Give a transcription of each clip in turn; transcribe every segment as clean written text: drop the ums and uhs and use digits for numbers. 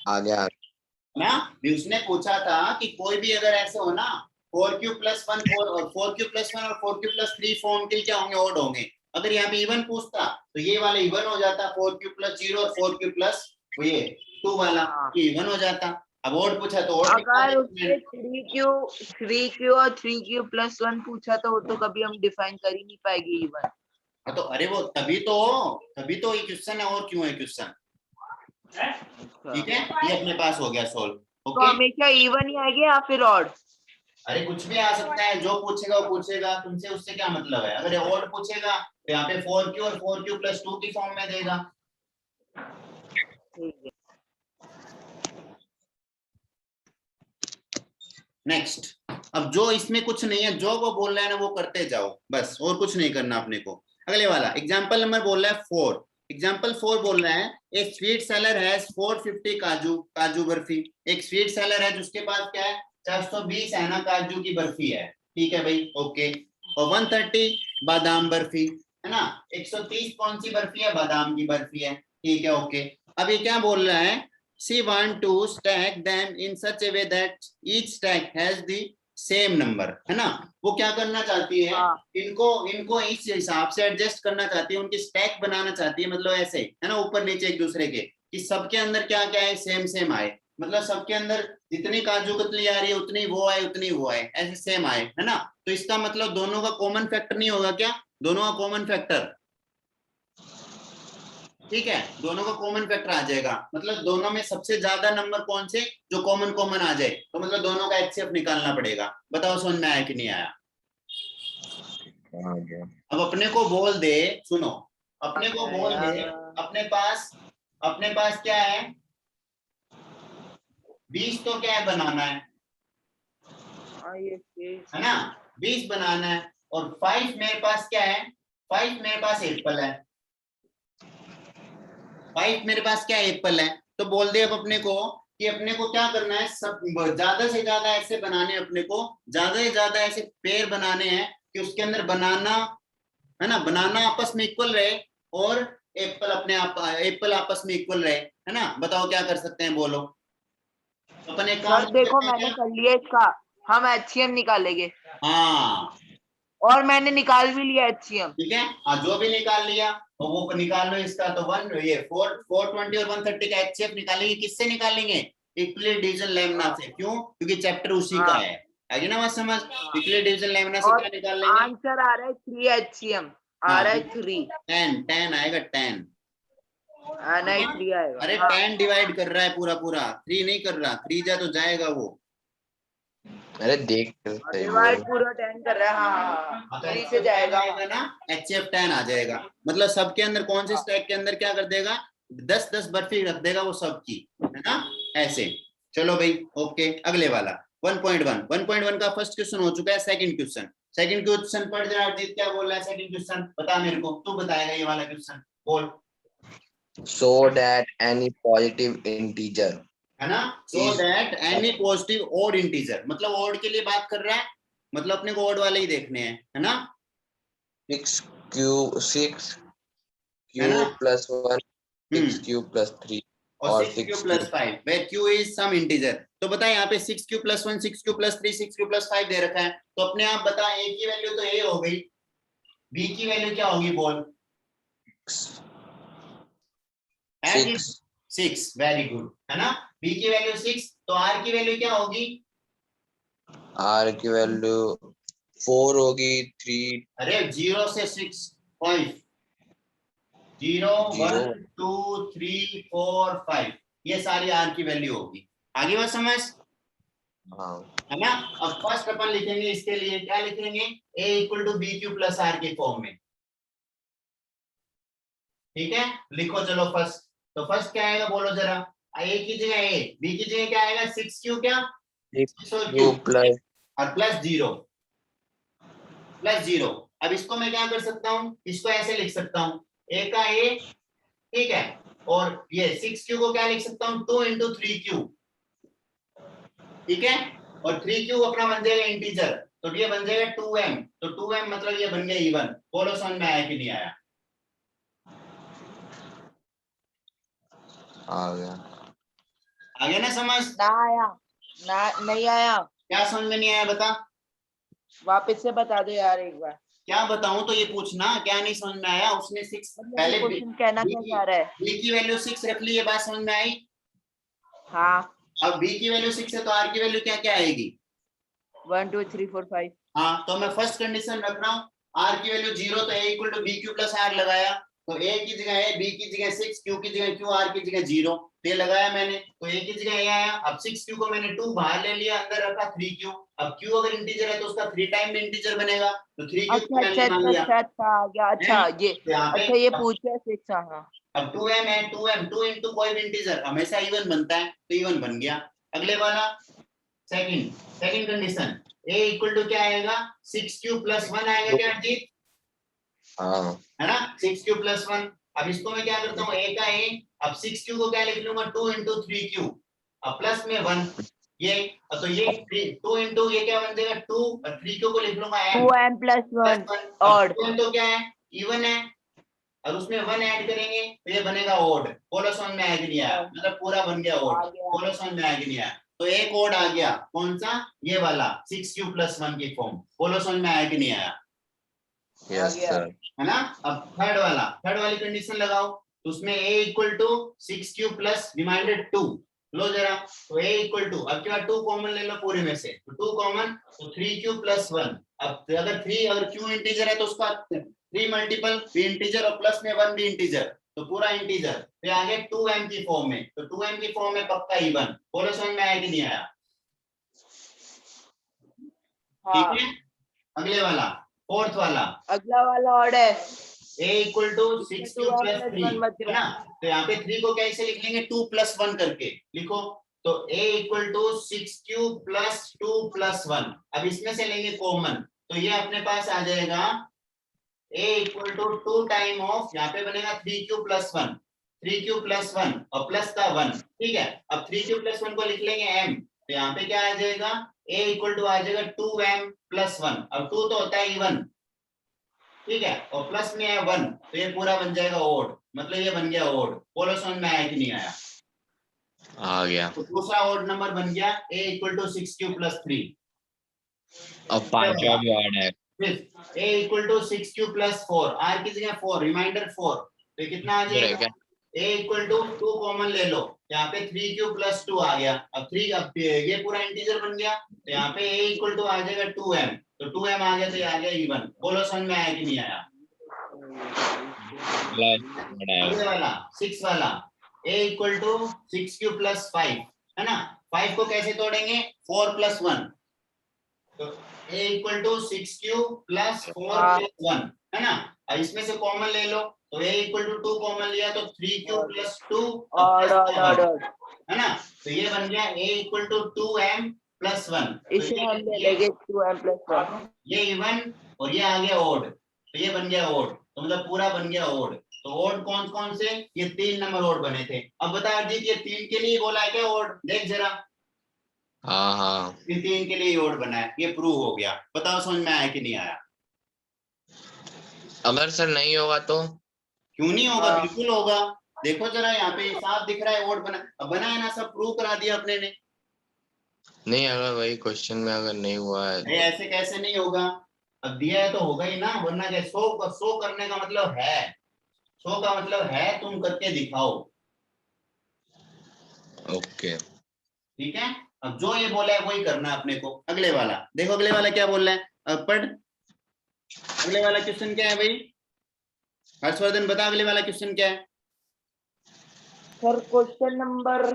आ गया ना। भी उसने पूछा था कि कोई भी अगर ऐसे हो ना 4q+1 4q+1 और 4q+3 फॉर्म के क्या होंगे, ओड होंगे। अगर यहाँ पे इवन पूछता तो ये वाला इवन हो जाता 4q+0 और 4q+2 वाला ये इवन हो जाता। अब ओड पूछा तो ओड अगर उससे 3q और 3q+1 पूछा तो वो तो कभी हम डिफाइन कर ही नहीं पाएंगे इवन। तो अरे वो तभी तो ये क्वेश्चन है, और क्यों है क्वेश्चन। ठीक है, ये अपने पास हो गया सोल्व। तो हमेशा इवन ही आएगा या फिर ऑड? अरे कुछ भी आ सकता है, जो पूछेगा वो पूछेगा, तुमसे उससे क्या मतलब है। अगर ऑड पूछेगा तो यहाँ पे 4q और 4q+2 की फॉर्म में देगा। नेक्स्ट, अब जो इसमें कुछ नहीं है, जो वो बोल रहा है ना वो करते जाओ बस, और कुछ नहीं करना अपने को। अगले वाला एग्जाम्पल नंबर बोल रहा है 4। एग्जाम्पल 4 बोल रहा है एक स्वीट सेलर हैज 450 काजू बर्फी। एक स्वीट सेलर है जिसके पास क्या है 420 है ना काजू की बर्फी है। ठीक है भाई, ओके। और 130 बादाम बर्फी है ना। 130 कौन सी बर्फी है, बादाम की बर्फी है। ठीक है, ओके। अब ये क्या बोल रहा है, she want to stack them in such a way that each stack has the same number, है ना। वो क्या करना चाहती है, इनको इस हिसाब से एडजस्ट करना चाहती है, उनकी स्टैक बनाना चाहती है, मतलब ऐसे है ना, ऊपर नीचे एक दूसरे के, कि सबके अंदर क्या क्या है, सेम सेम आए। मतलब सबके अंदर जितनी काजू कतली आ रही है उतनी वो आए, उतनी वो आए, ऐसे सेम आए, है ना। तो इसका मतलब दोनों का कॉमन फैक्टर नहीं होगा क्या, दोनों का कॉमन फैक्टर। ठीक है, दोनों का कॉमन फैक्टर आ जाएगा, मतलब दोनों में सबसे ज्यादा नंबर कौन से जो कॉमन कॉमन आ जाए, तो मतलब दोनों का एचसीएफ निकालना पड़ेगा। बताओ समझ में आया कि नहीं आया। अब अपने को बोल दे, सुनो, अपने को बोल दे अपने पास क्या है 20 तो क्या है बनाना है ना, 20 बनाना है। और 5 मेरे पास क्या है, 5 मेरे पास एप्पल है, 5 मेरे पास क्या एप्पल है। तो बोल दे अब अपने को कि अपने को क्या करना है, सब ज्यादा से ज्यादा ऐसे बनाने, अपने को ज्यादा से ज्यादा ऐसे पेड़ बनाने हैं कि उसके अंदर बनाना है ना, बनाना आपस में इक्वल रहे और एप्पल आपस में इक्वल रहे, है ना। बताओ क्या कर सकते हैं, बोलो। अपन एक काम देखो मैंने कर लिया इसका, हम एचसीएम निकालेंगे। हाँ, और मैंने निकाल भी लिया एचसीएम। ठीक है, हाँ जो भी निकाल लिया तो वो निकाल लो इसका। तो 420 और 130 का एचसीएफ निकालेंगे, किससे निकालेंगे, इक्वली डिवीजन लेमना से। क्यों, क्योंकि चैप्टर उसी का है। आगे ना बात समझ, इक्वली डिवीजन लेमना से क्या निकाल लेंगे। आंसर आ रहा है 3 एचसीएम आ रहा है 3 10 आएगा 10 नहीं 3 आएगा। अरे 10 डिवाइड कर रहा है पूरा पूरा, 3 नहीं कर रहा, 3 जा तो जाएगा वो। अरे देख डिवाइड पूरा 10 कर रहा है। हाँ 3 से जाएगा ना, एचएफ 10 आ जाएगा। मतलब सबके अंदर कौन से स्टैक के अंदर क्या कर देगा, 10-10 बर्फी रख देगा वो सबकी, है ना, ऐसे। चलो भाई, ओके। अगले वाला 1.1 का फर्स्ट क्वेश्चन हो चुका है। सेकंड क्वेश्चन पढ़ जरा अर्जित, क्या बोल रहा है सेकंड क्वेश्चन, बता मेरे को, तू बताएगा ये वाला क्वेश्चन, बोल। so that any positive integer है ना, so that any positive odd integer, मतलब odd के लिए बात कर रहा है, मतलब अपने को odd वाले ही देखने हैं, है ना। 6q plus 1 6q+3 और 6q+5 where q is some integer। तो बता यहाँ पे 6q+1 6q+3 6q+5 दे रखा है, तो अपने आप बता a की वैल्यू तो a हो गई, b की वैल्यू क्या होगी बोल। 6 वेरी गुड, है ना। b की वैल्यू 6, तो r की वैल्यू क्या होगी, r की वैल्यू 4 होगी 3। अरे 0 से 6 5 0 1 2 3 4 5 ये सारी r की वैल्यू होगी। आगे बात समझ, है ना। अब फर्स्ट अपन लिखेंगे इसके लिए, क्या लिखेंगे, a इक्वल टू bq+r के फॉर्म में। ठीक है, लिखो चलो फर्स्ट। तो फर्स्ट क्या आएगा बोलो जरा, a की जगह a, b की जगह क्या आएगा 6q क्या 6q और +0। अब इसको मैं क्या कर सकता हूँ, इसको ऐसे लिख सकता हूँ, a का a, ठीक है, और ये 6q को क्या लिख सकता हूँ 2 × 3q, ठीक है। और 3q अपना बन जाएगा इंटीजर, तो ये बन जाएगा 2m, तो 2m मतलब ये बन गया इवन। बोलो समझ में आया कि नहीं आया। आ गया। आ गया ना समझ? ना आया, ना नहीं आया, क्या समझ में नहीं आया बता? वापस से बता दो यार एक बार। क्या बताऊं तो ये पूछना, क्या नहीं समझ में आया? उसने 6 मतलब पहले ये क्वेश्चन कहना क्या चाह रहा है? b की वैल्यू 6 रख ली, ये बात समझ में आई? हाँ, अब b की वैल्यू 6 है तो r की वैल्यू क्या क्या आएगी? 1 2 3 4 5। हाँ, तो मैं फर्स्ट कंडीशन रख रहा हूँ, r की वैल्यू 0, तो a equal to b q plus r लगाया, तो a की जगह है, b की जगह 6, q की जगह q, r की जगह 0, तो ये लगाया मैंने, तो a की जगह ये आया। अब 6q को मैंने 2 बाहर ले लिया, अंदर रखा 3q। अब q अगर इंटीजर है तो उसका 3 टाइम में इंटीजर बनेगा, तो 3q अच्छा मैंने अच्छा मान अच्छा लिया अच्छा अच्छा आ गया। अच्छा है? ये, तो यहाँ पे अच्छा ये पूछ रहा है 6। हाँ अब 2m है, 2m 2 इंटू कोई भी इंटीजर हमेशा इवन बनता है, तो इवन बन गया। अगले वाला second condition, a equal to क्या आएगा? 6q प्लस 1 आएगा क्या अजीत? हाँ है ना, 6q प्लस 1। अब इसको मैं क्या करता हूँ, a का a, अब 6q को क्या लिख लूंगा? 2 इंटू 3q, अब प्लस में 1, ये तो ये 2 इंटू ये क्या बन जाएगा 2, और 3q को लिख लूंगा m 2m प्लस प्लस 1 1। अब और 2m तो क्या है? इवन है, और उसमें 1 ऐड करेंगे तो ये बनेगा ओड। बोलो समझ में आया कि नहीं आया? मतलब पूरा बन गया ओड। आ गया। बोलो समझ में आया कि नहीं आया? तो एक ओड आ गया, कौन सा? ये वाला 6q प्लस 1 की फॉर्म। बोलो समझ में आया कि नहीं आया? यस गया। सर। है ना? अब थर्ड वाली कंडीशन लगाओ, तो उसमें a equal to 6q plus reminder 2, लो जरा, तो a इक्वल टू, अब क्या 2 कॉमन ले लो पूरे में से, तो 2 कॉमन, तो 3q प्लस 1। अब अगर q इंटीजर है तो उसका 3 मल्टीपल भी इंटीजर, और प्लस में 1 भी इंटीजर, तो पूरा इंटीजर, फिर आगे 2m की फॉर्म में, तो 2m की फॉर्म में पक्का इवन। बोलो समझ में आया कि नहीं आया? ठीक हाँ है, अगले वाला फोर्थ वाला, अगला वाला और है। a इक्वल टू इसमें 6q 2m प्लस प्लस 3, 1 बच है रहा ना? है। तो यहाँ पे 3 को कैसे लिख लेंगे? 2 प्लस 1 करके लिखो, तो a equal to 6q plus 2 plus 1। अब इसमें से लेंगे कॉमन, तो ये अपने पास आ जाएगा a equal to 2 time of, यहाँ पे बनेगा 3q प्लस 1, 3q प्लस 1 और प्लस का 1, ठीक है। अब 3q प्लस 1 को लिख लेंगे m, तो यहाँ पे क्या आ जाएगा? a इक्वल टू आ जाएगा 2m प्लस 1। अब 2 तो होता है इवन, ठीक है, और प्लस में है 1, तो ये पूरा बन जाएगा ओड, मतलब ये बन गया ओड। बोलो समझ में आया कि नहीं आया? आ गया। तो दूसरा ओड नंबर बन गया a equal to 6q plus 3। अब पांचवा भी ऑड है। फिर a equal to 6q plus 4, r की जगह 4, रिमाइंडर 4, तो कितना आ जाएगा? क्या? a इक्वल टू 2 कॉमन ले लो, यहाँ पे 3q प्लस 2 आ गया। अब 3, अब ये पूरा इंटीजर बन गया, तो यहाँ पे a इक्वल टू आ जाएगा 2m, तो 2m आ गया, तो ये आ गया इवन। बोलो समझ में आया कि नहीं आया? अगले वाला 6 वाला, a equal to 6q plus 5, है ना? 5 को कैसे तोड़ेंगे? 4 प्लस 1, तो a equal to 6q plus 4 plus 1, है ना? अब इसमें से कॉमन ले लो, तो a इक्वल टू 2 कॉमन लिया, तो 3q प्लस 2 और प्लस 1, है ना? तो ये बन गया a equal to 2m plus 1, तो इसे हम ले लेंगे 2m प्लस 1। ये इवन और ये आ गया ओड, तो ये बन गया ओड, तो मतलब पूरा बन गया ओड। तो ओड कौन कौन से? ये 3 नंबर ओड बने थे। अब बता अजीत, ये 3 के लिए बोला है क्या ओड? देख जरा, हाँ हाँ। ये 3 के लिए ओड बना है, ये प्रूव हो गया। बताओ समझ में आया कि नहीं आया? अगर सर नहीं होगा तो? क्यों नहीं होगा? हाँ। बिल्कुल होगा। देखो जरा, यहाँ पे साफ दिख रहा है ओड बना, अब बना है ना, सब प्रूव करा दिया अपने ने। नहीं, अगर वही क्वेश्चन में अगर नहीं हुआ है अरे तो? ऐसे कैसे नहीं होगा? अब दिया है तो होगा ही ना, वरना क्या? शो करने का मतलब है, शो का मतलब है तुम करके दिखाओ, ओके। ठीक है। अब जो ये बोला है वही करना है अपने को। अगले वाला देखो, अगले वाला क्या बोल रहा है, अब पढ़। अगले वाला क्वेश्चन क्या है भाई? हर्षवर्धन बता, अगले वाला क्वेश्चन क्या है? सर क्वेश्चन नंबर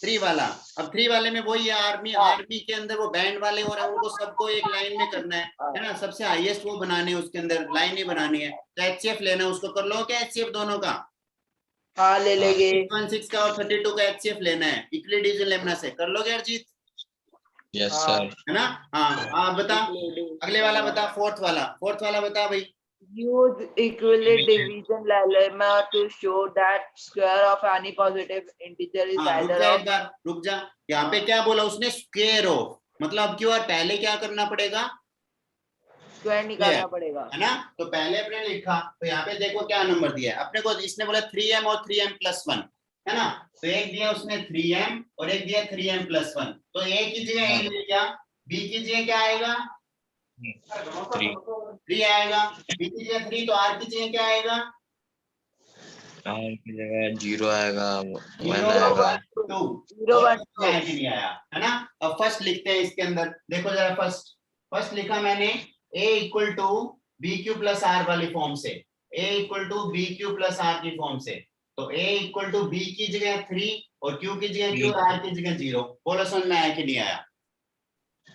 3 वाला। अब 3 वाले में वही है, आर्मी के अंदर वो बैंड वाले हो रहे हैं, उनको सबको एक लाइन में करना है ना? सबसे हाईएस्ट वो बनाने है, उसके अंदर लाइन ही बनानी है। तो एचसीएफ लेना है, उसको कर लो क्या एचसीएफ दोनों का? हाँ ले लेंगे। 616 का और 32 का एचसीएफ लेना है, इक्वली डिवीजन लेना से कर लोगे अर्जीत? यस हाँ सर। है ना? हाँ बता, अगले वाला बता, फोर्थ वाला बता भाई। use equivalent division lemma to show that square of any positive integer is हाँ रुक either जा, of एक बार रुक जा। यहाँ पे क्या बोला उसने? स्क्वायर ऑफ, मतलब क्यों? और पहले क्या करना पड़ेगा? स्क्वायर निकालना पड़ेगा। है ना? तो पहले अपने लिखा, तो यहाँ पे देखो क्या नंबर दिया है अपने को, इसने बोला 3m और 3m प्लस 1, है ना। तो एक दिया उसने 3m और एक दिया 3m+1, तो a की जगह a ले लिया, b की जगह क्या आएगा 3 आएगा, b की जगह 3, तो r की जगह क्या आएगा, r की जगह 0 आएगा, 1 0 आएगा। 2, 0 और 1 इसमें आया कि नहीं आया, है ना। अब फर्स्ट लिखते हैं इसके अंदर, देखो जरा फर्स्ट लिखा मैंने a equal to bq plus r वाली फॉर्म से, a equal to bq plus r की फॉर्म से, तो a इक्वल टू b की जगह 3 और q की जगह q, r की जगह 0। बोलो समझ में आया कि नहीं आया।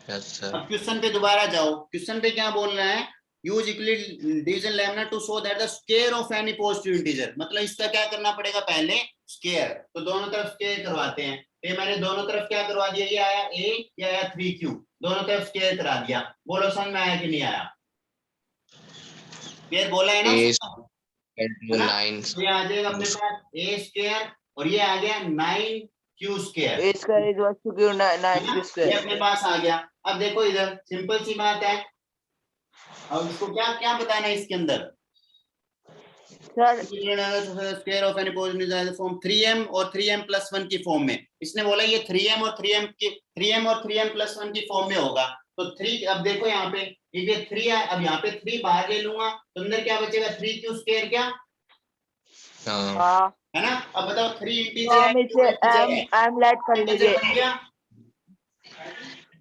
Yes sir. अब क्वेश्चन पे दोबारा जाओ, क्वेश्चन पे क्या बोल रहा है, use Euclid division lemma to show that the square of any positive integer, मतलब इसका क्या करना पड़ेगा पहले स्क्वायर, तो दोनों तरफ स्क्वायर करवाते हैं, ये मैंने दोनों तरफ क्या करवा दिया, ये आया a, ये आया 3q, दोनों तरफ स्क्वायर करा दिया। बोलो समझ में आया कि नहीं आया, क्लियर बोला है ना a उसका? to 9 तो ये आ जाएगा अपने पास a स्क्वायर और ये आ गया 9q square, a square is equal to 9q ये square। अपने पास आ गया। अब देखो इधर सिंपल सी बात है, अब इसको क्या क्या बताना है इसके अंदर, sir square of any positive form 3m और 3m+1 की फॉर्म में, इसने बोला ये 3m और 3m+1 की फॉर्म में होगा, तो 3, अब देखो यहाँ पे ये 3 है, अब यहाँ पे 3 बाहर ले लूंगा तो अंदर क्या बचेगा 3q स्क्वायर, क्या हाँ हाँ, है ना। अब बताओ 3 तो इंटीजर है, हम 2 इसे इंटीजर है, m लेट कर इंटीजर लेंगे, बन गया,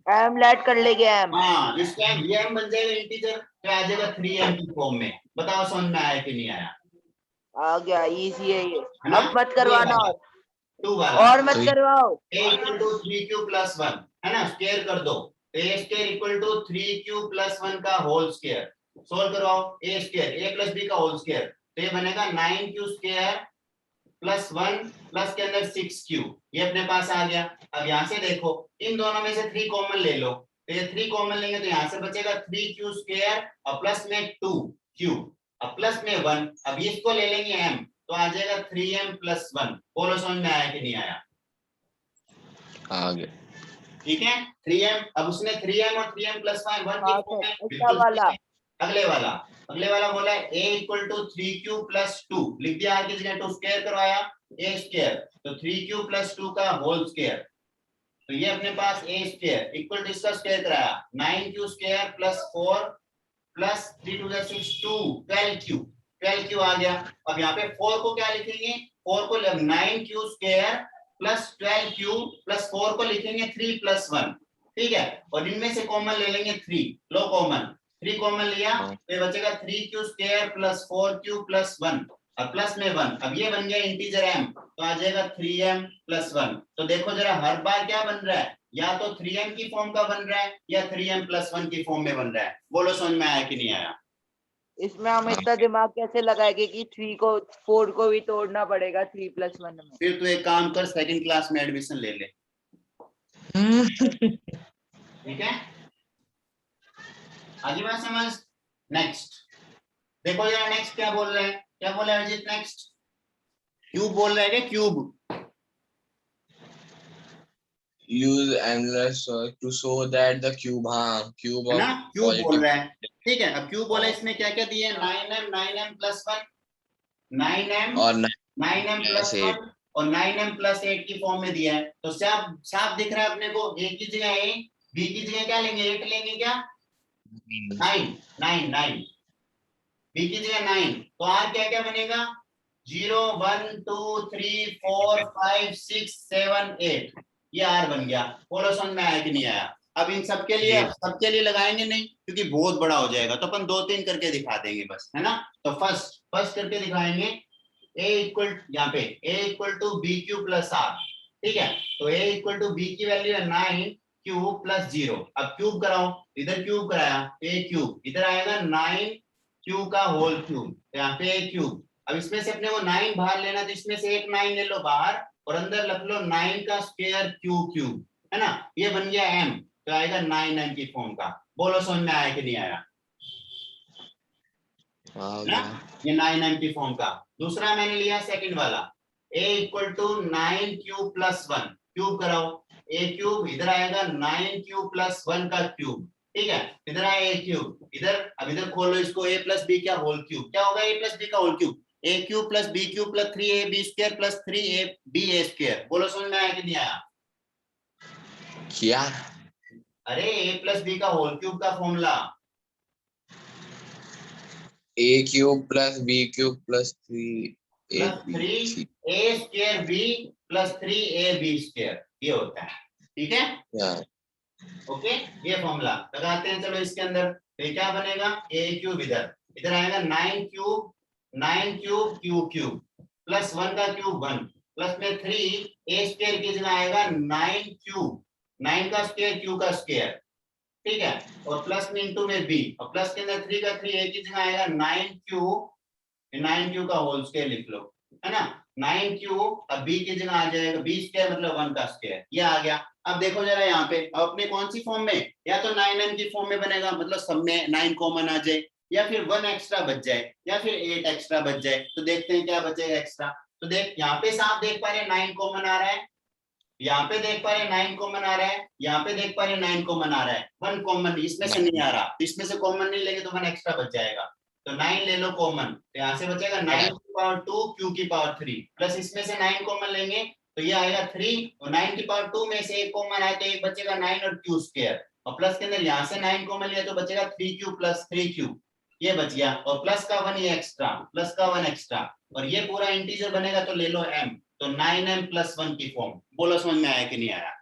m लेट कर लेंगे m। हाँ इस टाइम ये m बन जाएगा इंटीजर, तो आ जाएगा 3m की फॉर्म में। बताओ समझ में आया कि नहीं आया, आ गया, इजी है ये। है ना। अब मत करवाना और 2 वाला और मत तो करवाओ। a इक्वल टू 3q+1, है ना, स्क्वायर कर दो, तो a square equal to 3q+1 का होल स्क्वायर, सोल्व करवाओ, a square a plus b का होल स्क्वायर, तो ये बनेगा 9q स्क्वायर प्लस 1 प्लस के अंदर 6q, ये अपने पास आ गया। अब यहाँ से देखो इन दोनों में से 3 कॉमन ले लो, तो ये 3 कॉमन लेंगे तो यहाँ से बचेगा 3q स्क्वायर और प्लस में 2q, अब प्लस में 1, अब इसको ले लेंगे m, तो आ जाएगा 3m+1। बोलो समझ में आया कि नहीं आया, आगे ठीक है 3m, अब उसने 3m और 3m+1 हाँ की फॉर्म सर, में, ऐसा बिल्कुल वाला। ठीक है। अगले वाला बोला है a इक्वल टू 3q+2, लिख दिया आगे जगह 2 स्क्वायर करवाया a स्क्वायर, तो 3q+2 का होल स्क्वायर, तो ये अपने पास a स्क्वायर इक्वल टू इसका स्क्वायर कराया 9q square plus 4 plus 3 to the 6 2 12q आ गया। अब यहाँ पे 4 को क्या लिखेंगे, 4 को 9q square plus 12q plus 4 को लिखेंगे 3+1, ठीक है, और इनमें से कॉमन ले लेंगे 3, लो कॉमन 3 कॉमन लिया तो ये बचेगा 3q square plus 4q plus 1 और प्लस में 1, अब ये बन गया इंटीजर m, तो आ जाएगा 3m+1। तो देखो जरा हर बार क्या बन रहा है, या तो 3m की फॉर्म का बन रहा है या 3m+1 की फॉर्म में बन रहा है। बोलो समझ में आया कि नहीं आया, इसमें हम इतना दिमाग कैसे लगाएंगे कि 3 को 4 को भी तोड़ना पड़ेगा 3+1 में। फिर तू एक काम कर सेकंड क्लास में एडमिशन ले ले, ठीक है, आगे बात समझ। नेक्स्ट देखो यार, नेक्स्ट क्या बोल रहे हैं, क्या बोल रहा है अजीत, नेक्स्ट क्यूब बोल रहे हैं क्या, cube, use endless to show that the cube, हाँ cube है of ना, क्यूब बोल positive, रहा है, ठीक है। अब क्यूब बोला, इसमें क्या क्या दिए, 9m+1, 9m और 9m+1 और 9m+8 की फॉर्म में दिया है, तो साफ साफ दिख रहा है अपने को, a की जगह a, b की जगह क्या लेंगे 8 लेंगे, क्या 9 b की जगह 9, तो r क्या क्या बनेगा 0 1 2 3 4 5 6 7 8, ये r बन गया। बोलो समझ में आया कि नहीं आया। अब इन सबके लिए लगाएंगे नहीं क्योंकि बहुत बड़ा हो जाएगा, तो अपन 2-3 करके दिखा देंगे बस, है ना। तो फर्स्ट करके दिखाएंगे, a इक्वल यहाँ पे a equal to bq plus r, ठीक है, तो a इक्वल टू b की वैल्यू है 9q प्लस 0, अब क्यूब कराओ, इधर क्यूब कराया a क्यूब, इधर आएगा 9q का होल क्यूब, तो यहाँ पे a क्यूब, अब इसमें से अपने को 9 बाहर लेना, तो इसमें से एक 9 ले लो बाहर और अंदर रख लो 9 का स्क्वायर क्यूब, है ना, ये बन गया m, तो आएगा 9m की फॉर्म का। बोलो समझ में आया कि नहीं आया, ना, ये 9m की फॉर्म का। दूसरा मैंने लिया सेकंड वाला, a equal to 9q plus 1, cube कराओ, a क्यूब इधर आएगा 9q प्लस 1 का क्यूब, ठीक है, इधर आया a क्यूब, इधर अब इधर खोलो इसको, a प्लस बी का होल क्यूब, क्या होगा a प्लस बी का whole cube, A cube plus B cube plus 3ab square plus 3ab square. बोलो समझ में आया कि नहीं आया? क्या? अरे ए प्लस बी का होल क्यूब का formula. a cube plus b cube plus 3 plus ab 3a square B plus 3ab square, ये होता है। ठीक है, yeah. ओके, ये फॉर्मूला लगाते हैं। चलो इसके अंदर तो क्या बनेगा, ए क्यूब इधर आएगा 9 क्यूब क्यूब प्लस 1 का क्यूब 1 प्लस में 3 ए स्क्वायर की जगह आएगा 9 क्यूब 9 का स्क्वायर क्यू का स्क्वायर, ठीक है, और प्लस में इंटू में बी, और प्लस के अंदर 3 का 3 ए की जगह आएगा 9 क्यू का होल स्क्वायर लिख लो, है ना, 9 क्यू, अब बी की जगह आ जाएगा बी स्क्वायर मतलब 1 का स्क्वायर, ये आ गया। अब देखो जरा यहाँ पे, अब अपने कौन सी फॉर्म में, या तो 9m की फॉर्म में बनेगा मतलब सब में 9 कॉमन आ जाए, या फिर 1 एक्स्ट्रा बच जाए, या फिर 8 एक्स्ट्रा बच जाए। तो देखते हैं क्या बचेगा एक्स्ट्रा। तो देख यहाँ पे साफ देख पा रहे 9 कॉमन आ रहा है, यहाँ पे देख पा रहे 9 कॉमन आ रहा है, यहाँ पे देख पा रहे 9 कॉमन आ रहा है, 1 कॉमन इसमें से नहीं आ रहा, तो इसमें से कॉमन नहीं लेंगे तो 1 एक्स्ट्रा बच जाएगा। तो 9 ले लो कॉमन, तो यहाँ से बचेगा 9 की पावर 2 क्यू की पावर 3 प्लस इसमें से 9 कॉमन लेंगे तो ये आएगा 3, और 9 की पावर 2 में से एक कॉमन आए तो एक बचेगा 9 और क्यू स्क्वायर, और प्लस के अंदर यहाँ से 9 कॉमन लिया तो बचेगा 3q प्लस 3q, ये बच गया, और प्लस का 1 ये एक्स्ट्रा, प्लस का 1 एक्स्ट्रा, और ये पूरा इंटीजर बनेगा तो ले लो m, तो 9m प्लस 1 की फॉर्म। बोलो समझ में आया कि नहीं आया?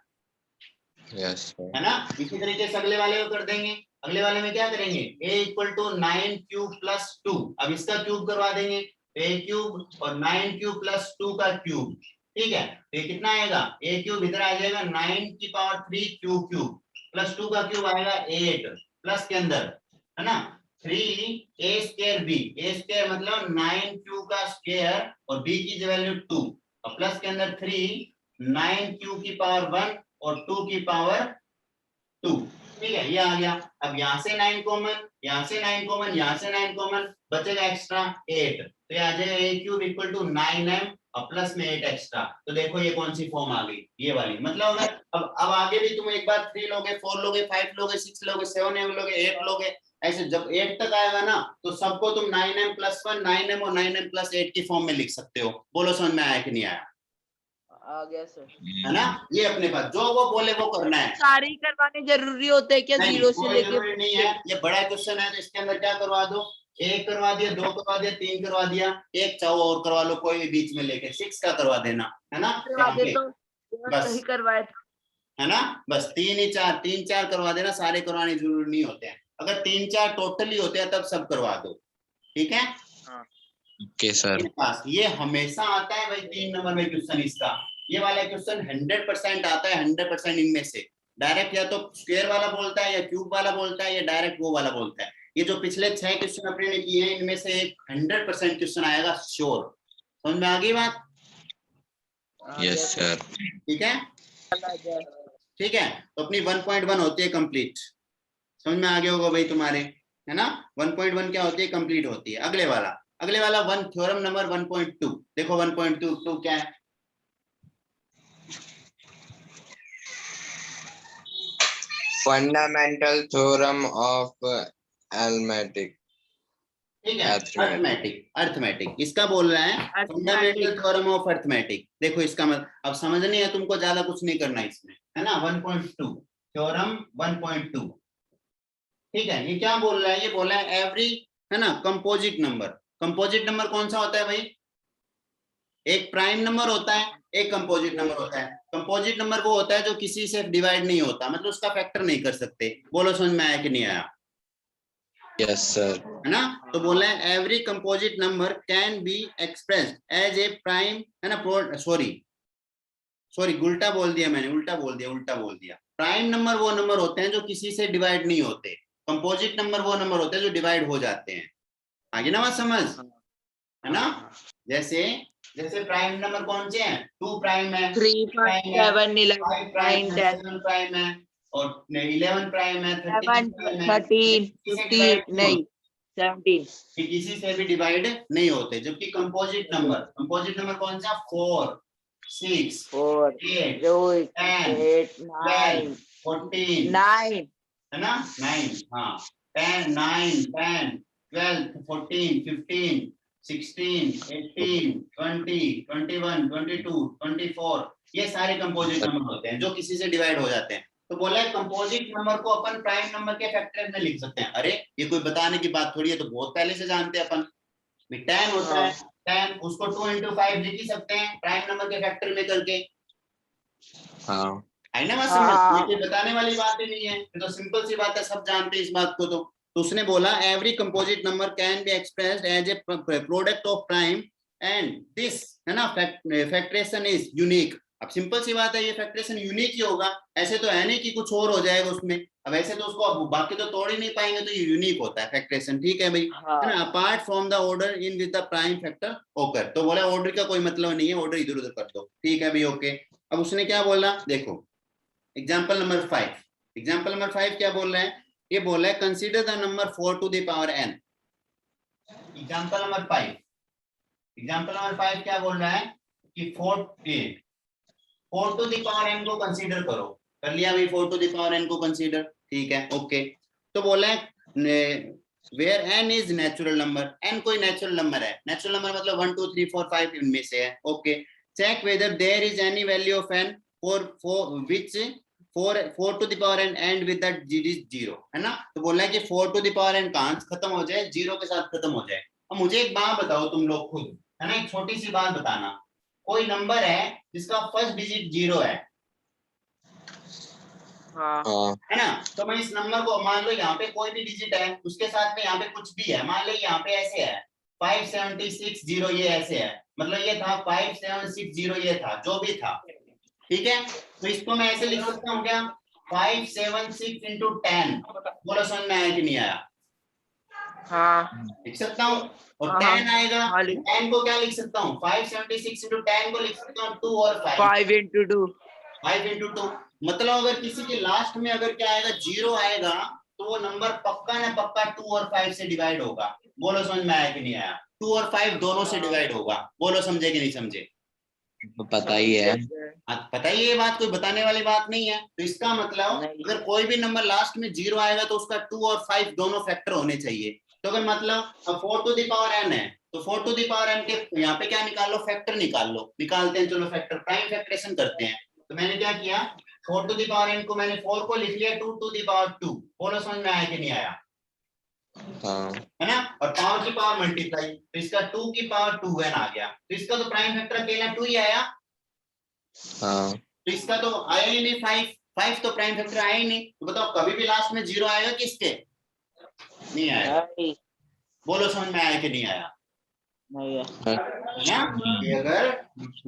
yes sir. है ना। इसी तरीके से अगले वाले को कर देंगे। अगले वाले में क्या करेंगे, a equal to 9 cube plus 2, अब इसका क्यूब करवा देंगे, a क्यूब और 9 क्यूब प्लस 2 का क्यूब, ठीक है, तो ये कितना आएगा, a क्यूब इधर आ जाएगा 9 की पावर 3 क्यूब प्लस 2 का क्यूब आएगा 8 प्लस के अंदर, है ना, 3a square b, a square मतलब 9 क्यू का स्क्वायर और b की वैल्यू 2, और प्लस के अंदर 3 9 क्यू की पावर 1 और 2 की पावर 2, ठीक है, ये आ गया। अब यहाँ से 9 कॉमन, यहाँ से 9 कॉमन, यहाँ से 9 कॉमन, बचेगा एक्स्ट्रा 8, तो ये आ जाएगा a cube equal to 9m और प्लस में 8 एक्स्ट्रा। तो देखो ये कौन सी फॉर्म आ गई, ये वाली, मतलब अगर अब आगे भी तुम एक बार 3 लोगे, 4 लोगे, 5 लोगे, 6 लोगे, 7 लोगे, 8 लोगे, ऐसे जब 8 तक आएगा ना तो सबको तुम 9m प्लस 1 9m और 9m प्लस 8 की फॉर्म में लिख सकते हो। बोलो समझ में आया कि नहीं आया? आ गया सर। है ना, ये अपने पास जो वो बोले वो करना है। सारे ही करवाने जरूरी होते हैं क्या? नहीं, जीरो से कोई लेके जरूरी नहीं है, ये बड़ा क्वेश्चन है तो इसके अंदर क्या करवा दो, 1 करवा दिया, 2 करवा दिया, 3 करवा दिया, एक चाहो और करवा लो, कोई बीच में लेके 6 का करवा देना, है ना, करवा दे तो बस। सही करवाए तो। है ना, बस 3 4 करवा देना, सारे करवाने जरूरी नहीं होते हैं। अगर 3 4 टोटली होते हैं तब सब करवा दो, ठीक है। okay sir. पास ये हमेशा आता है भाई 3 नंबर में क्वेश्चन, इसका ये वाला क्वेश्चन 100% आता है, 100% इनमें से डायरेक्ट या तो स्क्वायर वाला बोलता है या क्यूब वाला बोलता है या डायरेक्ट वो वाला बोलता है। ये जो पिछले 6 क्वेश्चन अपने ने किए हैं इनमें से एक 100% क्वेश्चन आएगा श्योर। समझ में आ गई बात? yes sir. ठीक है, ठीक है, तो अपनी 1.1 होती है कंप्लीट। समझ में आ गया होगा भाई तुम्हारे, है ना, 1.1 क्या होती है, कंप्लीट होती है। अगले वाला 1 थ्योरम नंबर 1.2 देखो, 1.2 क्या है, Fundamental theorem of arithmetic. ठीक है, अर्थमेटिक इसका बोल रहा है, फंडामेंटल थ्योरम ऑफ अर्थमेटिक। देखो इसका मतलब अब समझनी है तुमको, ज्यादा कुछ नहीं करना इसमें, है ना। 1.2 थ्योरम 1.2, ठीक है, ये क्या बोल रहा है, ये बोल रहा है एवरी, है ना, कंपोजिट नंबर कौन सा होता है भाई, एक प्राइम नंबर होता है, एक कंपोजिट नंबर होता है। कंपोजिट नंबर वो होता है जो किसी से डिवाइड नहीं होता, मतलब उसका फैक्टर नहीं कर सकते। बोलो समझ में आया कि नहीं आया? yes sir. है ना, तो बोला है every composite number can be expressed as a prime, है ना, सॉरी उल्टा बोल दिया मैंने, उल्टा बोल दिया। प्राइम नंबर वो नंबर होते हैं जो किसी से डिवाइड नहीं होते, कंपोजिट नंबर वो नंबर होते हैं जो डिवाइड हो जाते हैं। आगे ना बात समझ, है ना। जैसे प्राइम नंबर कौन से हैं, 2 प्राइम है, 3 5 7 11 9 10 7 प्राइम है, और 11 प्राइम है, 13 15 नहीं 17 किसी से भी डिवाइड नहीं होते। जबकि कंपोजिट नंबर कौन सा, 4 6 4 8 8 9 14 9 है ना, 9, हाँ 10 9 10 12 14 15 16, 18, 20, 21, 22, 24 ये सारे कंपोजिट नंबर होते हैं जो किसी से डिवाइड हो जाते हैं। तो बोला है कंपोजिट नंबर को अपन प्राइम नंबर के फैक्टर में लिख सकते हैं। अरे ये कोई बताने की बात थोड़ी है, तो बहुत पहले से जानते हैं अपन। 10 होता है, 10 उसको 2 into 5 लिख ही सकते हैं प्राइम नंबर के फैक्टर में करके। हाँ है ना बात समझ? ये कोई बताने वाली बात ही नहीं है, ये तो सिंपल सी बात है, सब जानते हैं इस बात को। तो उसने बोला every composite number can be expressed as a product of prime and this, है ना, फैक्टरेशन इज यूनिक। अब सिंपल सी बात है, ये फैक्टरेशन यूनिक ही होगा, ऐसे तो है नहीं कि कुछ और हो जाएगा उसमें। अब ऐसे तो उसको अब बाकी तो तोड़ ही नहीं पाएंगे, तो ये यूनिक होता है फैक्टरेशन। ठीक है भाई, है ना, apart from the order in with the prime factor ओकर। तो बोला ऑर्डर का कोई मतलब नहीं है, ऑर्डर इधर उधर कर दो। ठीक है भाई, ओके। अब उसने क्या बोला देखो, एग्जाम्पल नंबर 5। एग्जाम्पल नंबर 5 क्या बोल रहे हैं, ये बोल रहा है consider the number 4 to the power n। Example number 5, example number 5 क्या बोल रहा है कि 4 to the power n को कंसीडर करो। कर लिया भाई, 4 to the power n को कंसीडर। ठीक है, ओके। तो बोला है where n is natural number, n कोई नेचुरल नंबर है। नेचुरल नंबर मतलब 1 2 3 4 5 इनमें से है। Okay, check whether there is any value of n for which 4 to the power n end with that is 0, है ना। तो बोल रहा है कि 4 to the power n कहां खत्म हो जाए, 0 के साथ खत्म हो जाए। अब मुझे एक बात बताओ तुम लोग खुद, है ना, एक छोटी सी बात बताना। कोई नंबर है जिसका फर्स्ट डिजिट 0 है, हाँ है ना। तो मैं इस नंबर को, मान लो यहाँ पे कोई भी डिजिट है, उसके साथ में यहाँ पे कुछ भी है, मान लो यहाँ पे ऐसे है 5760, ये ऐसे है, मतलब ये था 5760, ये था जो भी था। ठीक है, तो इसको मैं ऐसे लिख सकता हूँ क्या, 576 into 10। बोलो समझ में आया कि नहीं आया? हाँ लिख सकता हूँ। और हाँ, 10 आएगा, हाँ, 10 को क्या लिख सकता हूँ, 576 into 10 को लिख सकता हूँ 2 और 5। 5 into 2। 5 into 2 मतलब अगर किसी के लास्ट में अगर क्या आएगा, 0 आएगा, तो वो नंबर पक्का ना पक्का 2 और 5 से डिवाइड होगा। बोलो समझ में आया कि नहीं आया? 2 और 5 दोनों से डिवाइड होगा। बोलो समझे कि नहीं समझे? तो पता ही है। पता ही, ये बात कोई बताने वाली बात नहीं है। तो इसका मतलब अगर कोई भी नंबर लास्ट में 0 आएगा तो उसका 2 और 5 दोनों फैक्टर होने चाहिए। तो अगर मतलब अब 4 to the power n है, तो 4 to the power n के यहाँ पे क्या निकाल लो, फैक्टर निकाल लो। निकालते हैं, चलो फैक्टर प्राइम फैक्टरेशन करते हैं। तो मैंने क्या किया, 4 to the power n को मैंने 4 को लिख लिया 2 to the power 2। बोलो समझ में आया कि नहीं आया? हाँ है ना, और पावर की पावर मल्टीप्लाई, तो इसका 2 की पावर 2n आ गया। तो इसका तो प्राइम फैक्टर अकेला 2 ही आया। हाँ तो इसका तो आया ही नहीं 5 तो प्राइम फैक्टर आया ही नहीं। तो बताओ कभी भी लास्ट में 0 आएगा किसके? नहीं आएगा। बोलो समझ में आया कि नहीं आया? नहीं है ना, कि अगर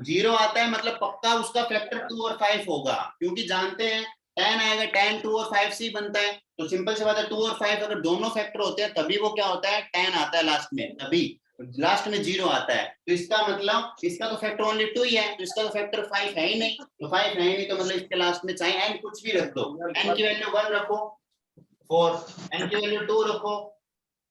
0 आता है मतलब पक्का उसका फैक्टर 2 और 5 होगा, क्योंकि जानते हैं 10 आएगा, 10 2 और 5 से ही बनता है। तो सिंपल सी बात है, 2 और 5 अगर दोनों फैक्टर होते हैं तभी वो क्या होता है, 10 आता है लास्ट में, तभी लास्ट में 0 आता है। तो इसका मतलब इसका तो फैक्टर ओनली 2 ही है, तो इसका तो फैक्टर 5 है ही नहीं। तो 5 है ही नहीं, तो मतलब इसके लास्ट में चाहे n कुछ भी रख दो, n की वैल्यू 1 रखो 4, n की वैल्यू 2 रखो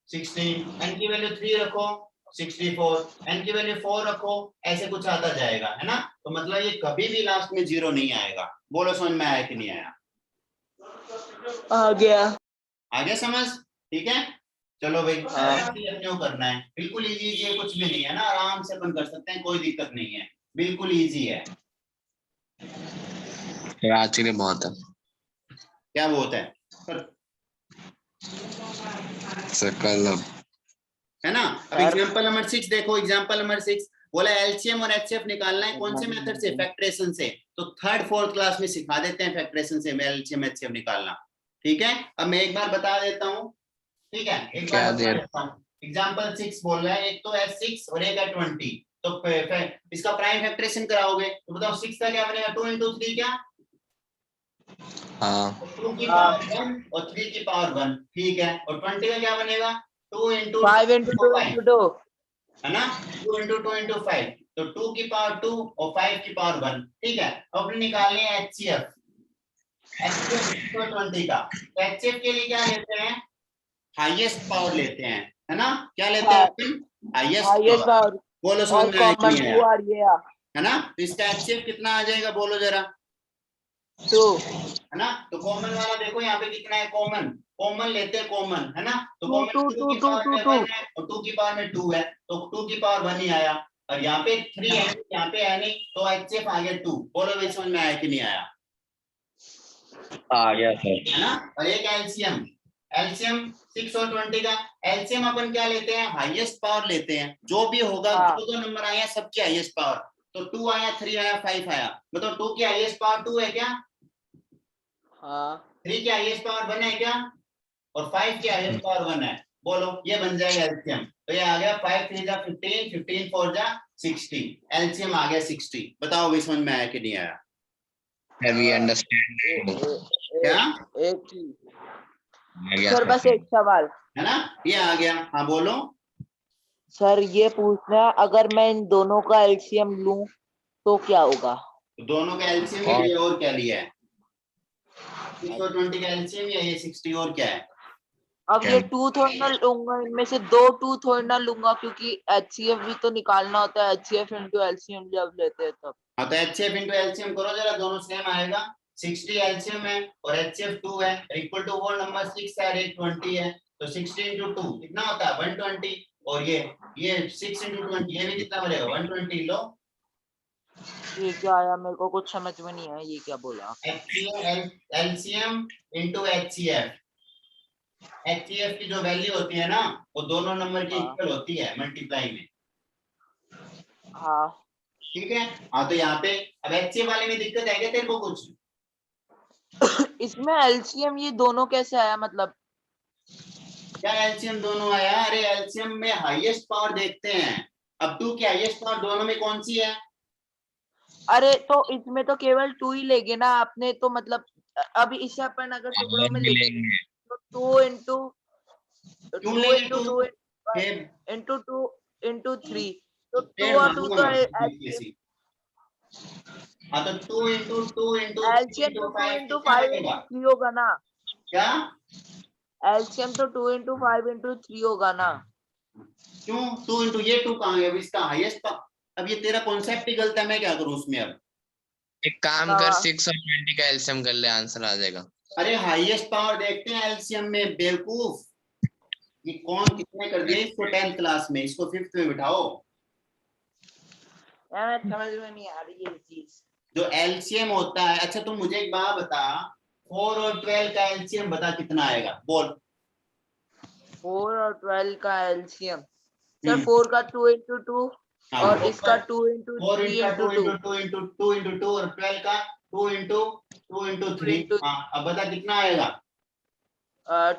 16, n की वैल्यू 3 रखो 64, n की वैल्यू 4 रखो, ऐसे कुछ आता जाएगा, है ना। तो मतलब ये कभी भी लास्ट में 0 नहीं आएगा। बोलो समझ में आया कि नहीं आया? आ गया। आ गया समझ? ठीक है, चलो भाई, अपने को करना है, बिल्कुल इजी है, कुछ भी नहीं है ना, आराम से अपन कर सकते हैं, कोई दिक्कत नहीं है, बिल्कुल इजी है। आज के लिए बहुत है। क्या बहुत है? सकल है ना। अब एग्जांपल नंबर 6 देखो, एग्जांपल नंबर 6 बोला एलसीएम और एचसीएफ निकालना है, कौन से मेथड से, फैक्टरेशन से। तो 3rd 4th क्लास में सिखा देते हैं फैक्टरेशन से एलसीएम एचसीएफ निकालना। ठीक है, अब मैं एक बार बता देता हूँ। ठीक है, एक बार बता देता हूँ। एग्जांपल 6 बोल रहा है, एक तो है 6 और एक है 20। तो इसका प्राइम फैक्टरेशन कराओगे तो बताओ 6 का क्या बनेगा, 2 into 3 क्या, हाँ 2 की पावर 1 और 3 की पावर 1। ठीक है, और 20 का क्या बनेगा, 2 into 5 into 2 5, into 2, है ना, 2 into 2 into 5, तो 2 की पावर 2 और 5 की पावर 1। ठीक है, अब अपने निकालने हैं एचसीएफ, एचसीएफ 20 का। तो एचसीएफ के लिए क्या लेते हैं, हाईएस्ट पावर लेते हैं, है ना। क्या लेते हैं, हाईएस्ट पावर। बोलो समझ में आया कि नहीं आया? है ना। तो इसका एचसीएफ कितना आ जाएगा, बोलो जरा, 2 है ना। तो कॉमन वाला देखो यहाँ पे कितना है, कॉमन कॉमन लेते हैं कॉमन, है ना। तो 2 कॉमन 2 2 की 2 पावर 2 में 2 1 है और 2 की पावर में 2 है, तो 2 की पावर 1 ही आया। और यहाँ पे 3 है, यहाँ पे है नहीं, तो HCF आ गया 2। बोलो भाई समझ में आया कि नहीं आया? आ गया सर। है ना। और एक एलसीएम, एलसीएम 6 और 20 का एलसीएम अपन क्या लेते हैं, हाईएस्ट पावर लेते हैं। जो भी होगा, हाँ। जो नंबर आया सबकी हाईएस्ट पावर। तो 2 आया, 3 आया, 5 आया, मतलब 2 की हाईएस्ट पावर 2 है क्या? हाँ 3 की हाईएस्ट पावर 1 है क्या? और 5 की हाईएस्ट पावर 1 है। बोलो ये बन जाएगा एलसीएम। तो ये आ गया 5 3 जा 15, 15 4 जा 60, एलसीएम आ गया 60। बताओ भाई समझ में आया कि नहीं आया? We understand. क्या एक चीज आ गया सर, बस एक सवाल है ना, ये आ गया। हाँ बोलो। सर, ये पूछना है, अगर मैं इन दोनों का एलसीएम लूं तो क्या होगा? तो दोनों का एलसीएम ही और लिया, और क्या लिया है? 620 का एलसीएम या ये 60, और क्या है? अब ये 2 थोड़ी ना लूंगा, इनमें से 2 2 थोड़ी ना लूंगा, क्योंकि एचसीएफ भी तो निकालना होता है। एचसीएफ इंटू एलसीएम जब लेते हैं तब। हाँ तो HCF इंटू एलसीएम करो जरा, दोनों सेम आएगा। 60 एलसीएम है और HCF 2 है, इक्वल टू होल नंबर 6 है, एक 20 है। तो 60 इंटू 2 कितना होता है, 120। और ये 6 इंटू 20, ये भी कितना बनेगा, 120। लो ये क्या आया, मेरे को कुछ समझ में नहीं आया, ये क्या बोला? LCM into HCF। HCF की जो वैल्यू होती है ना, वो दोनों नंबर की हाँ इक्वल होती है मल्टीप्लाई में। हाँ। ठीक है। हाँ तो यहाँ पे अब HCF वाले में दिक्कत है क्या तेरे को कुछ? इसमें एलसीएम ये दोनों कैसे आया, मतलब? क्या एलसीएम दोनों आया? अरे एलसीएम में हाईएस्ट पावर देखते हैं। अब 2 की हाईएस्ट पावर दोनों में कौन सी है? अरे तो इसमें तो केवल 2 ही लेंगे ना आपने, तो मतलब अभी इसे अपन अगर टुकड़ों में लिखेंगे मिलेंगे। तो 2 इंटू क्यों 2 लेंगे इंटू 2? 2 फिर इंटू 2 इंटू 3, तो 2 पेड़ और 2 मारूंगा तो मैं कैसी। हाँ तो 2 इंटू 2 इंटू 3 एलसीएम इंटू तो 2 5 इंटू कितना 5 बनेगा? इंटू 3 होगा ना। क्या? एलसीएम तो 2 इंटू 5 इंटू 3 होगा ना। क्यों 2 इंटू ये 2 कहाँ है? अब इसका हाईएस्ट पावर। अब ये तेरा कॉन्सेप्ट ही गलत है, मैं क्या करूं उसमें अब? एक काम कर, हाँ 6 और 20 का एलसीएम कर ले, आंसर आ जाएगा। अरे हाईएस्ट पावर देखते हैं एलसीएम में, बेवकूफ। ये कौन कितने कर दिया इसको 10th क्लास में, इसको 5th में बिठाओ। यार, समझ में नहीं आ रही ये चीज। जो एलसीएम होता है, अच्छा तुम मुझे एक बात बता, 4 और 12 का एलसीएम बता कितना आएगा, बोल। 4 और 12 का एलसीएम सर, 4 का 2 इंटू 2 हाँ और इसका 2 into 4 3 into into 2 2 into 2 into 2 into 2 और 12 का 2 इंटू 2 इंटू 3। इंटू हाँ अब बता कितना आएगा?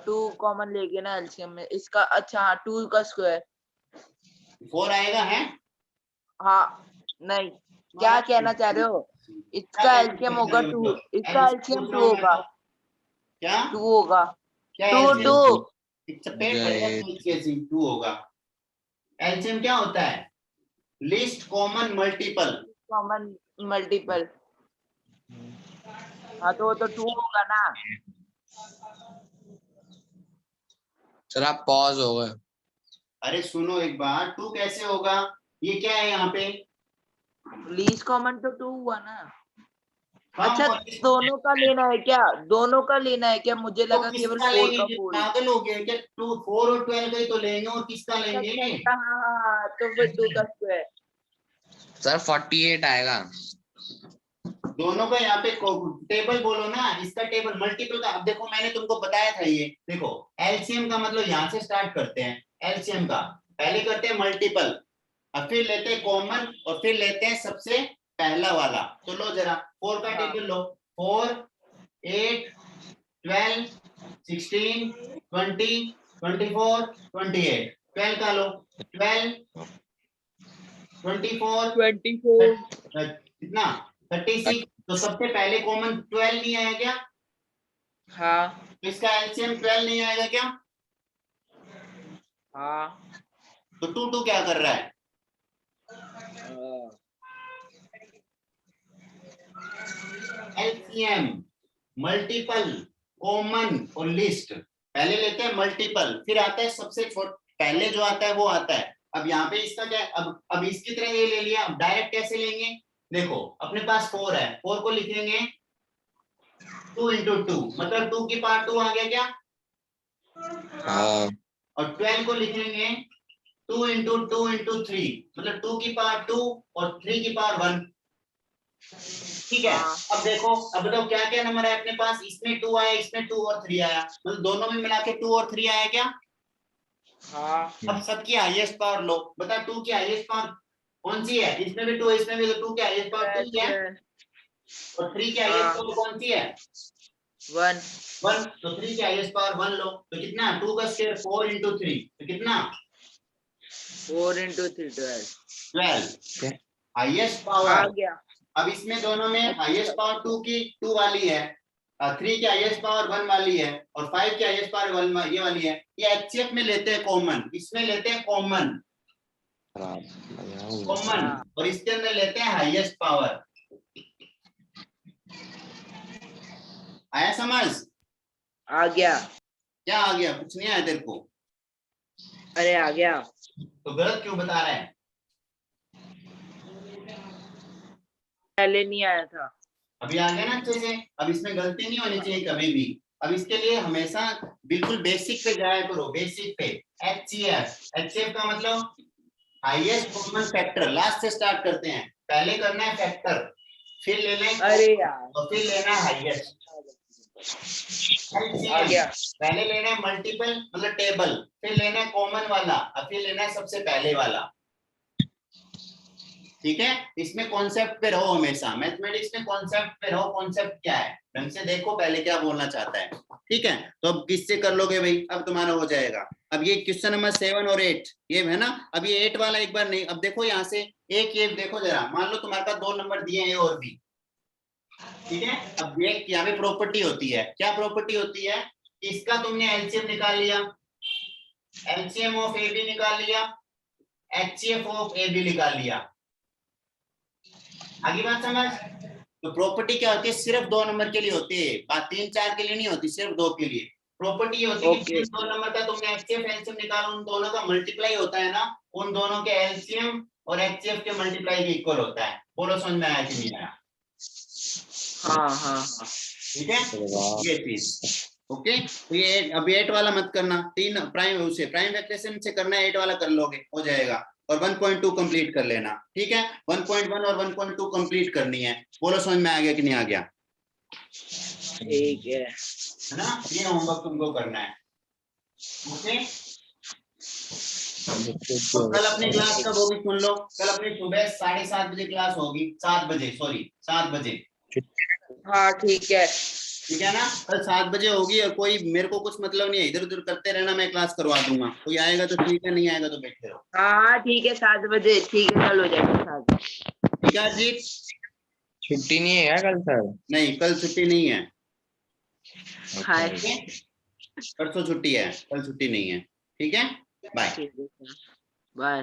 2 कॉमन लेके ना एलसीएम में इसका। अच्छा हाँ, 2 का स्क्वायर। 4 आएगा है? हाँ नहीं, क्या कहना चाह रहे हो? क्या इसका कहना एलसीएम चाहते होगा हो 2, तो? इसका एलसीएम एलसीएम पूछ 2 रहा हूँ मैं होगा। तो। क्या 2 होगा। क्या 2 2 एलसीएम? पेट बढ़िया जय। चीज कैसी 2 होगा? एलसीएम क्या होता है? List common multiple. Common multiple. हाँ तो वो तो 2 होगा ना। सर आप पॉज हो गए। अरे सुनो एक बार, 2 कैसे होगा? ये क्या है यहाँ पे? लीस्ट कॉमन तो 2 हुआ ना। कहाँ अच्छा, हुआ? दोनों का लेना है क्या? दोनों का लेना है क्या? मुझे तो लगा केवल किसका 4 लेंगे? का ये 4। पागल हो गया क्या? 2 4 और 12 का ही तो लेंगे, और किसका अच्छा लेंगे? अच्छा अच्छा, हाँ हाँ हाँ, तो फिर 2 का स्क्वायर। सर 48 आएगा। दोनों का यहाँ पे टेबल बोलो ना, इसका टेबल मल्टीपल का। अब देखो मैंने तुमको बताया था, ये देखो एलसीएम का मतलब यहाँ से स्टार्ट करते हैं। एलसीएम का पहले करते हैं मल्टीपल, और फिर लेते हैं कॉमन, और फिर लेते हैं सबसे पहला वाला। तो लो जरा 4 का हाँ टेबल लो। 4 8 12 16 20 24 28। 12 का लो। 12 24 24। कितना, 36। तो सबसे पहले कॉमन 12 नहीं आया क्या? हाँ तो इसका एलसीएम 12 नहीं आएगा क्या? हाँ। तो 2 2 क्या कर रहा है? एलसीएम मल्टीपल कॉमन और लिस्ट। पहले लेते हैं मल्टीपल, फिर आता है सबसे पहले जो आता है वो आता है। अब यहाँ पे इसका क्या है? अब इसकी तरह ये ले लिया। अब डायरेक्ट कैसे लेंगे? देखो अपने पास 4 है, 4 को लिखेंगे 2 into 2 मतलब 2 की पावर 2 आ गया क्या? हाँ और 12 को लिखेंगे 2 into 2 into 3 मतलब 2 की पावर 2 और 3 की पावर 1। ठीक है, हाँ। अब देखो, अब बताओ क्या क्या नंबर है अपने पास, इसमें 2 आया, इसमें 2 और 3 आया, मतलब दोनों में मिला के 2 और 3 आया क्या? हाँ। अब सबकी हाईएस्ट पावर लो, बता 2 की हाईएस्ट पावर कौन सी है? इसमें भी 2 इसमें भी, तो 2 की हाईएस्ट पावर 2 है, और 3 की हाईएस्ट हाँ। पावर कौन सी है? 1 1। तो 3 की हाईएस्ट पावर 1 लो, तो कितना? 2 का स्क्वायर 4 into 3 तो कितना? 4 into 3 12 12 हाईएस्ट आ पावर। गया। अब इसमें दोनों में हाईएस्ट पावर 2 की 2 वाली है, 3 की हाईएस्ट पावर 1 वाली है, और 5 की हाईएस्ट पावर 1 ये वाली है। ये एचसीएफ में लेते हैं कॉमन, इसमें लेते हैं कॉमन, कॉमन, और इसके अंदर लेते हैं हाईएस्ट पावर। आया समझ? आ गया। क्या आ गया? कुछ नहीं आया तेरे को? अरे आ गया। तो गलत क्यों बता रहा है? पहले नहीं आया था। अभी आ गया ना अच्छे से। अब इसमें गलती नहीं होनी चाहिए कभी भी। अब इसके लिए हमेशा बिल्कुल बेसिक पे जाया करो, बेसिक पे। एचसीएफ, एचसीएफ का मतलब हाईएस्ट कॉमन फैक्टर। लास्ट से स्टार्ट करते हैं, पहले करना है फैक्टर, फिर लेना है अरे common, यार और फिर लेना है हाईएस्ट। आ एलसीएम गया। पहले लेना है मल्टीपल मतलब टेबल, फिर लेना है कॉमन वाला, और फिर लेना है सबसे पहले वाला। ठीक है, इसमें कॉन्सेप्ट पे रहो हमेशा, मैथमेटिक्स में कॉन्सेप्ट पे रहो। कॉन्सेप्ट क्या है ढंग से देखो, पहले क्या बोलना चाहता है। ठीक है, तो अब किससे कर लोगे भाई? अब तुम्हारा हो जाएगा। अब ये क्वेश्चन नंबर 7 और 8 ये है ना। अब ये 8 वाला एक बार नहीं, अब देखो यहाँ से एक ये देखो जरा, मान लो तुम्हारे पास 2 नंबर दिए हैं और भी। ठीक है, अब एक यहाँ पे प्रॉपर्टी होती है। क्या प्रॉपर्टी होती है? इसका तुमने एलसीएम निकाल लिया, एलसीएम ऑफ ए बी निकाल लिया, एचसीएफ ऑफ ए बी निकाल लिया। आगे बात समझ? तो प्रॉपर्टी क्या होती है? सिर्फ 2 नंबर के लिए होती है, बात 3 4 के लिए नहीं होती, सिर्फ 2 के लिए। प्रॉपर्टी ये होती है कि ओके। 2 नंबर का तुमने एचसीएफ एलसीएम निकालो, उन दोनों का मल्टीप्लाई होता है ना, उन दोनों के एलसीएम और एचसीएफ के मल्टीप्लाई के इक्वल होता है। बोलो समझ में आया कि नहीं आया? हाँ हाँ हाँ। ठीक है, ये चीज। ओके, तो ये अब 8 वाला मत करना, 3 प्राइम उसे प्राइम वेक्टेशन से करना है, 8 वाला कर लोगे हो जाएगा। और 1.2 कंप्लीट कर लेना। ठीक है, 1.1 और 1.2 कंप्लीट करनी है। बोलो समझ में आ गया कि नहीं आ गया? ठीक है ना, ये होमवर्क तुमको करना है। ओके, और कल अपनी क्लास कब होगी सुन लो। कल अपनी सुबह 7:30 बजे क्लास होगी, 7 बजे, सॉरी 7 बजे। हाँ ठीक है। ठीक है ना, कल 7 बजे होगी। और कोई मेरे को कुछ मतलब नहीं है, इधर उधर करते रहना, मैं क्लास करवा दूंगा। कोई आएगा तो ठीक है, नहीं आएगा तो बैठे रहो। हाँ ठीक है 7 बजे। ठीक है कल हो जाएगा 7 बजे। ठीक है जी, छुट्टी नहीं है क्या कल सर? नहीं कल छुट्टी नहीं है, हाय। परसों छुट्टी है, कल छुट्टी नहीं है। ठीक है, बाय। ठीक है बाय।